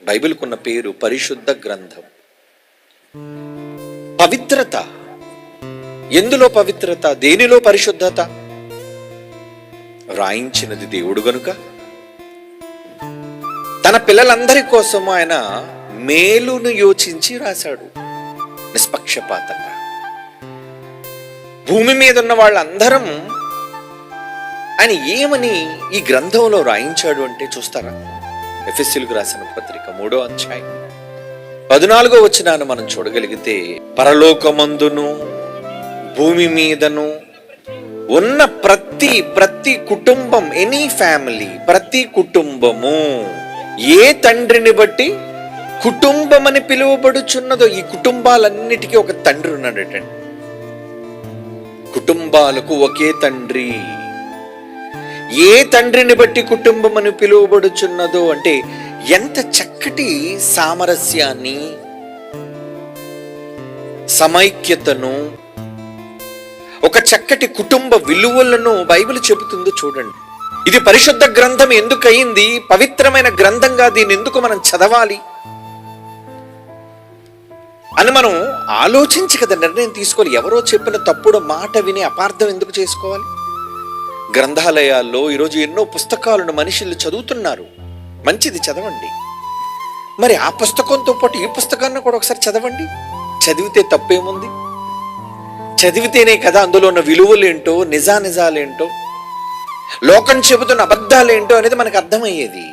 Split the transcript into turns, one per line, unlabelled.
బైబిల్కున్న పేరు పరిశుద్ధ గ్రంథం. పవిత్రత. ఎందులో పవిత్రత? దేనిలో పరిశుద్ధత? రాయించినది దేవుడు గనుక తన పిల్లలందరి కోసం ఆయన మేలును యోచించి రాశాడు నిష్పక్షపాతంగా. భూమి మీద ఉన్న వాళ్ళందరం ఆయన ఏమని ఈ గ్రంథంలో రాయించాడు అంటే చూస్తారా? ఎఫెసీయులకు రాసిన పత్రిక 3వ అధ్యాయం 14వ వచనాన్ని మనం చూడగలిగితే, పరలోకమందును భూమి మీదను ఉన్న ప్రతి కుటుంబం, ఎనీ ఫ్యామిలీ, ప్రతి కుటుంబము ఏ తండ్రిని బట్టి కుటుంబం అని పిలువబడుచున్నదో, ఈ కుటుంబాలన్నిటికీ ఒక తండ్రి ఉన్నాడటండి. కుటుంబాలకు ఒకే తండ్రి. ఏ తండ్రిని బట్టి కుటుంబం అని పిలువబడుచున్నదో అంటే ఎంత చక్కటి సామరస్యాన్ని, సమైక్యతను, ఒక చక్కటి కుటుంబ విలువలను బైబిల్ చెబుతుందో చూడండి. ఇది పరిశుద్ధ గ్రంథం ఎందుకు అయింది? పవిత్రమైన గ్రంథంగా దీన్ని ఎందుకు మనం చదవాలి అని మనం ఆలోచించి కదా నిర్ణయం తీసుకోవాలి. ఎవరో చెప్పిన తప్పుడు మాట విని అపార్థం ఎందుకు చేసుకోవాలి? గ్రంథాలయాల్లో ఈరోజు ఎన్నో పుస్తకాలను మనుషులు చదువుతున్నారు. మంచిది, చదవండి. మరి ఆ పుస్తకంతో పాటు ఈ పుస్తకాన్ని కూడా ఒకసారి చదవండి. చదివితే తప్పేముంది? చదివితేనే కదా అందులో ఉన్న విలువలేంటో, నిజాలేంటో, లోకం చెబుతున్న అబద్ధాలేంటో అనేది మనకు అర్థమయ్యేది.